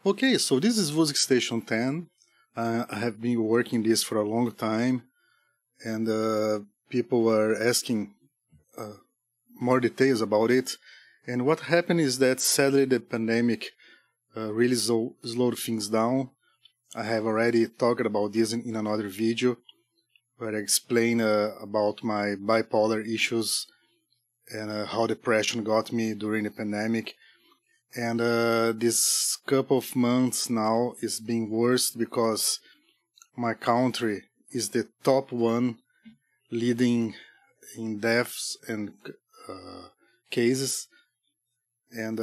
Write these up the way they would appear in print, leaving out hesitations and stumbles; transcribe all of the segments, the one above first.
Okay, so this is Wusik Station 10. I have been working this for a long time, and people were asking more details about it. And what happened is that sadly the pandemic really slowed things down. I have already talked about this in another video where I explain about my bipolar issues and how depression got me during the pandemic. And this couple of months now is being worse because my country is the top one leading in deaths and cases. And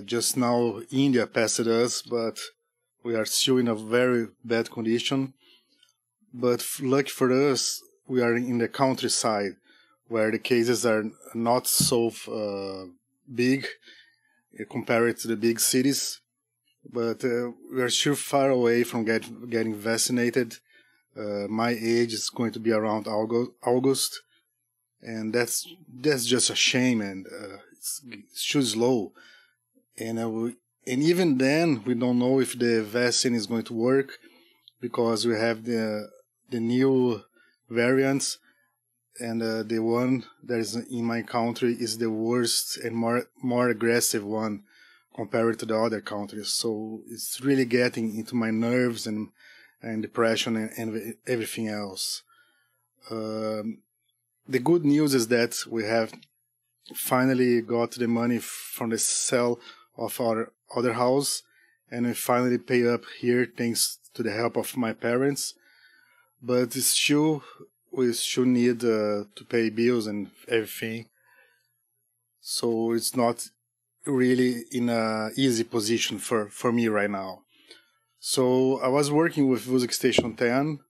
just now India passed us, but we are still in a very bad condition. But lucky for us, we are in the countryside where the cases are not so big compared to the big cities, but we are still far away from getting vaccinated. My age is going to be around August, and that's just a shame, and it's too slow. And even then, we don't know if the vaccine is going to work because we have the new variants. And the one that is in my country is the worst and more aggressive one compared to the other countries. So it's really getting into my nerves and depression and everything else. The good news is that we have finally got the money from the sale of our other house, and we finally pay up here thanks to the help of my parents. But it's still, we still need to pay bills and everything, so it's not really in a easy position for me right now. So I was working with Wusik Station 10.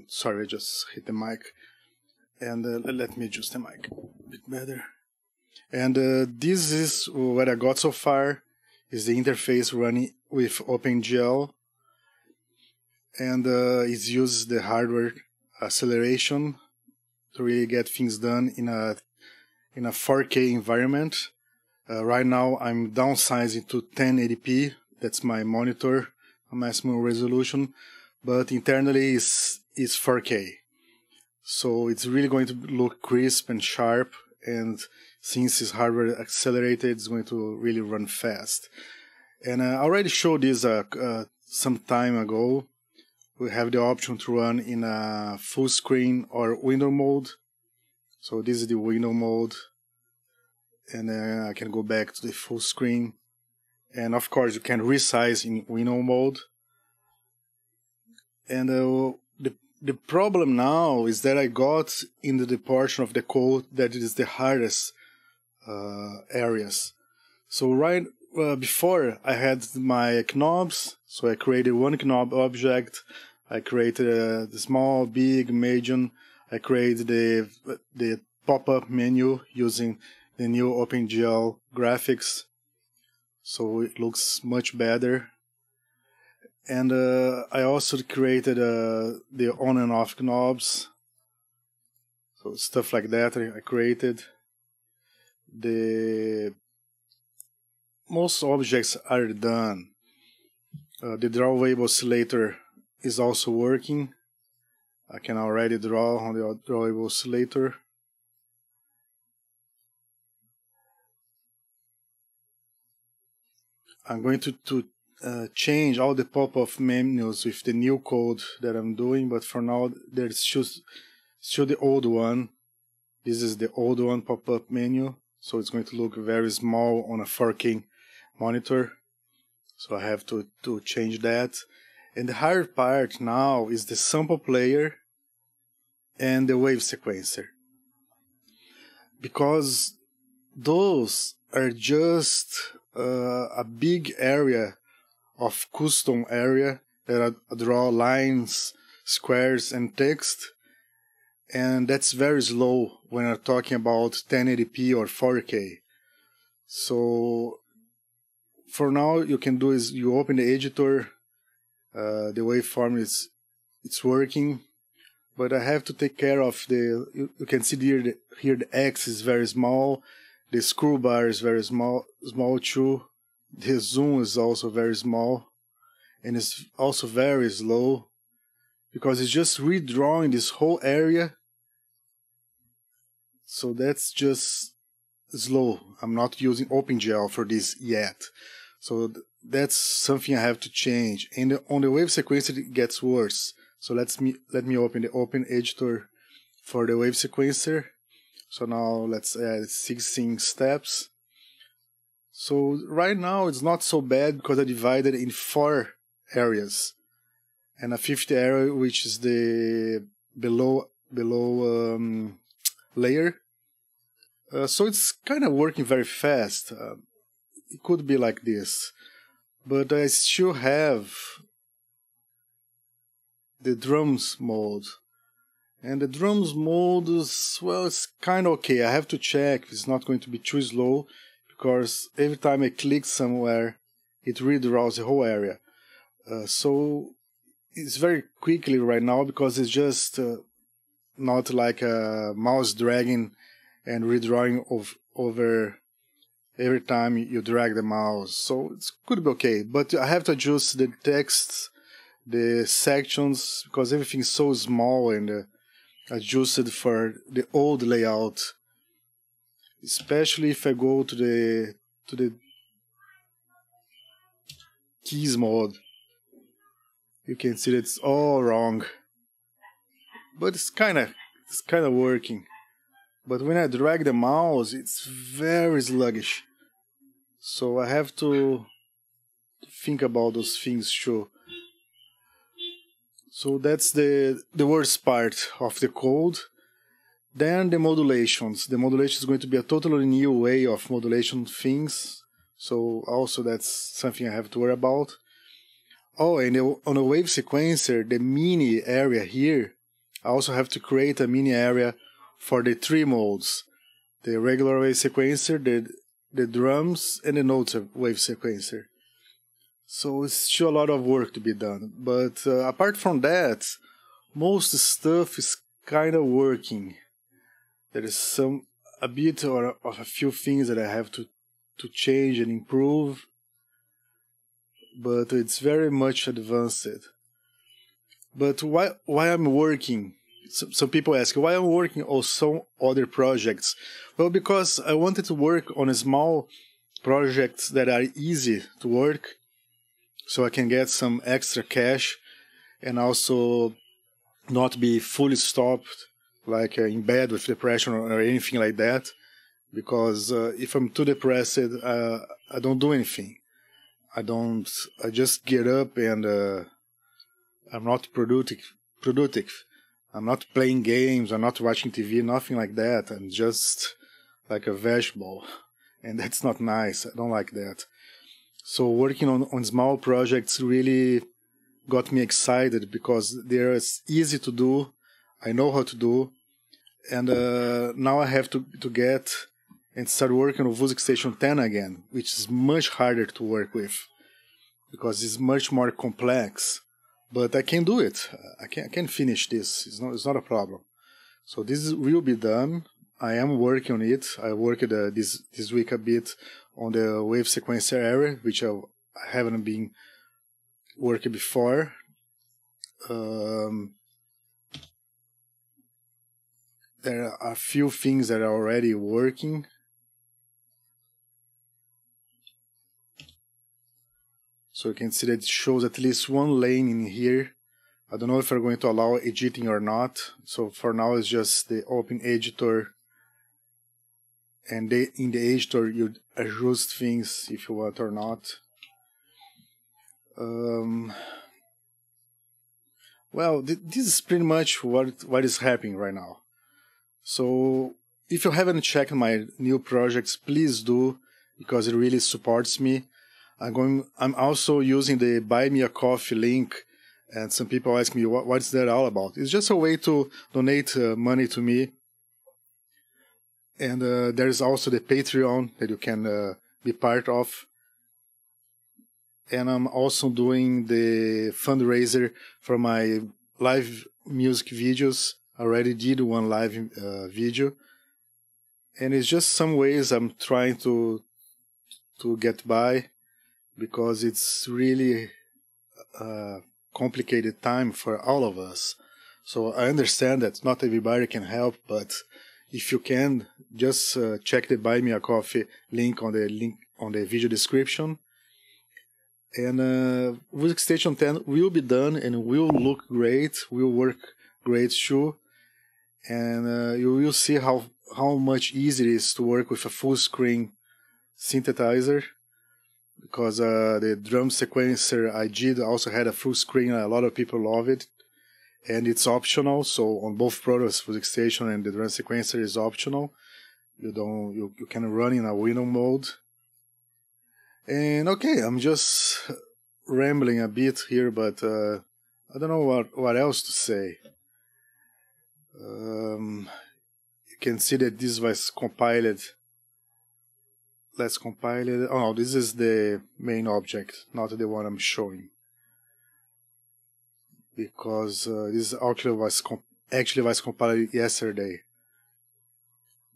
Sorry, I just hit the mic, and let me adjust the mic a bit better. And this is what I got so far, is the interface running with OpenGL, and it uses the hardware acceleration to really get things done in a 4K environment. Right now I'm downsizing to 1080p. That's my monitor, a maximum resolution, but internally is 4K. So it's really going to look crisp and sharp, and since it's hardware accelerated, it's going to really run fast. And I already showed this some time ago. We have the option to run in a full screen or window mode. So this is the window mode, and I can go back to the full screen. And of course you can resize in window mode. And the problem now is that I got into the portion of the code that is the hardest areas. So before I had my knobs, so I created one knob object. I created the small, big, medium. I created the pop-up menu using the new OpenGL graphics, so it looks much better. And I also created the on and off knobs, so stuff like that. I created. Most objects are done. The draw wave oscillator is also working. I can already draw on the draw wave oscillator. I'm going to change all the pop-up menus with the new code that I'm doing, but for now there's still the old one. This is the old one pop-up menu, so it's going to look very small on a 4K monitor. So I have to change that. And the hard part now is the sample player and the wave sequencer, because those are just a big area of custom area that I draw lines, squares and text, and that's very slow when I'm talking about 1080p or 4K. So for now, you can do is you open the editor, the waveform it's working, but I have to take care of you can see here the X is very small, the screw bar is very small too, The zoom is also very small, and it's also very slow, because it's just redrawing this whole area. So that's just slow. I'm not using OpenGL for this yet. So that's something I have to change. And on the wave sequencer it gets worse. So let me open the open editor for the wave sequencer. So now let's add 16 steps. So right now it's not so bad because I divided in 4 areas. And a 5th area, which is the below layer. So it's kind of working very fast. It could be like this. But I still have the drums mode. And the drums mode is, well, it's kind of okay. I have to check if it's not going to be too slow, because every time I click somewhere, it redraws the whole area. So it's very quickly right now, because it's just not like a mouse dragging and redrawing over every time you drag the mouse. So it could be okay, but I have to adjust the text, the sections, because everything is so small and adjusted for the old layout. Especially if I go to the keys mode, you can see that it's all wrong. But it's kind of working. But when I drag the mouse, it's very sluggish. So I have to think about those things too. So that's the worst part of the code. Then the modulations. The modulation is going to be a totally new way of modulation things. So also that's something I have to worry about. Oh, and on a wave sequencer, the mini area here, I also have to create a mini area for the 3 modes. The regular wave sequencer, the drums, and the notes wave sequencer. So it's still a lot of work to be done. But apart from that, most stuff is kind of working. There is a bit or a few things that I have to change and improve, but it's very much advanced. But why I'm working? Some people ask why I'm working on some other projects. Well, because I wanted to work on small projects that are easy to work, so I can get some extra cash and also not be fully stopped, like in bed with depression or anything like that. Because if I'm too depressed, I don't do anything. I just get up and I'm not productive. I'm not playing games, I'm not watching TV, nothing like that. I'm just like a vegetable. And that's not nice. I don't like that. So working on small projects really got me excited, because they're easy to do. I know how to do. And now I have to get and start working on Wusik Station 10 again, which is much harder to work with, because it's much more complex. But I can do it. I can finish this. It's not a problem. So this will be done. I am working on it. I worked this week a bit on the wave sequencer area, which I haven't been working before. There are a few things that are already working. So you can see that it shows at least one lane in here. I don't know if we're going to allow editing or not. So for now it's just the open editor. And in the editor you adjust things if you want or not. Well, this is pretty much what is happening right now. So if you haven't checked my new projects, please do, because it really supports me. I'm also using the Buy Me a Coffee link, and some people ask me what's that all about. It's just a way to donate money to me. And there's also the Patreon that you can be part of. And I'm also doing the fundraiser for my live music videos. I already did one live video. And it's just some ways I'm trying to get by. because it's really a complicated time for all of us. So I understand that not everybody can help, but if you can, just check the Buy Me a Coffee link on the video description. And Wusik Station 10 will be done and will look great, will work great too. And you will see how much easier it is to work with a full screen synthesizer, because the drum sequencer I did also had a full screen. A lot of people love it, and it's optional. So on both products, Wusik Station and the drum sequencer is optional. You can run in a window mode. And okay, I'm just rambling a bit here, but I don't know what else to say. You can see that this was compiled. Let's compile it. Oh no, this is the main object, not the one I'm showing, because this actually was compiled yesterday,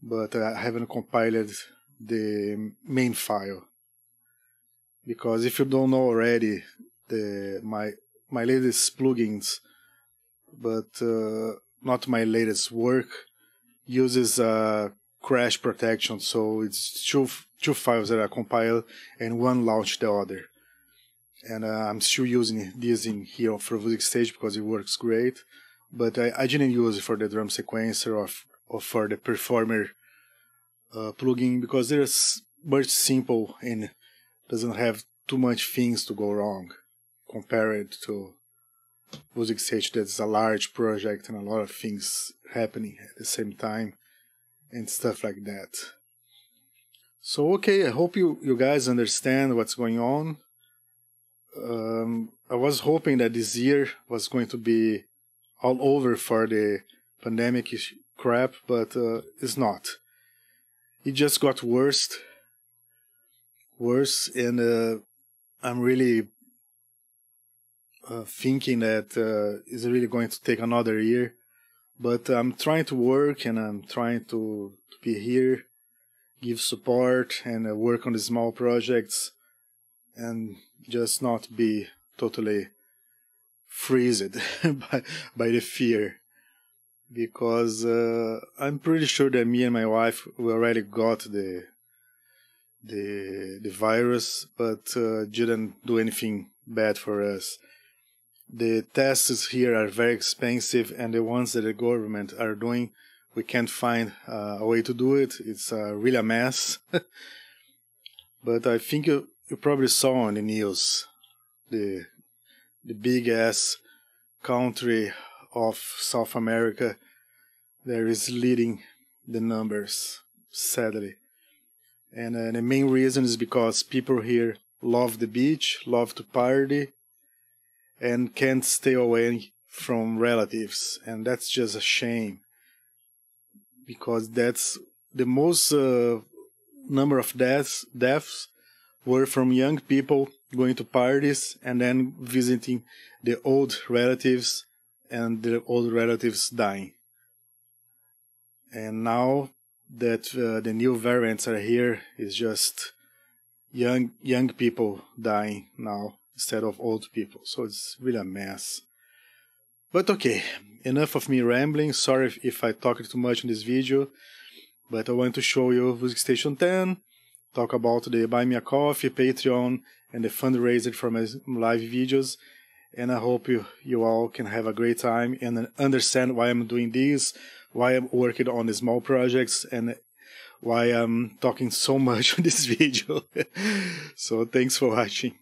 but I haven't compiled the main file, because if you don't know already, my latest plugins, but not my latest work, uses crash protection, so it's two files that are compiled and one launch the other. And I'm still using this in here for Wusik Stage because it works great, but I didn't use it for the drum sequencer or for the performer plugin, because they're much simple and doesn't have too much things to go wrong compared to Wusik Stage. That's a large project and a lot of things happening at the same time and stuff like that. So okay, I hope you guys understand what's going on. I was hoping that this year was going to be all over for the pandemic crap, but it's not. It just got worse, and I'm really thinking that it's really going to take another year. But I'm trying to work, and I'm trying to be here, give support, and work on the small projects, and just not be totally freezed by the fear. Because I'm pretty sure that me and my wife, we already got the virus, but didn't do anything bad for us. The tests here are very expensive, and the ones that the government are doing, we can't find a way to do it. It's really a mess. But I think you probably saw on the news the big ass country of South America that is leading the numbers, sadly. And the main reason is because people here love the beach, love to party, and can't stay away from relatives, and that's just a shame, because that's the most number of deaths were from young people going to parties and then visiting the old relatives, and the old relatives dying. And now that the new variants are here, it's just young people dying now instead of old people. So it's really a mess. But okay, enough of me rambling. Sorry if I talked too much in this video, but I want to show you Wusik Station 10, talk about the Buy Me a Coffee, Patreon, and the fundraiser for my live videos. And I hope you all can have a great time and understand why I'm doing this, why I'm working on the small projects, and why I'm talking so much on this video. So thanks for watching.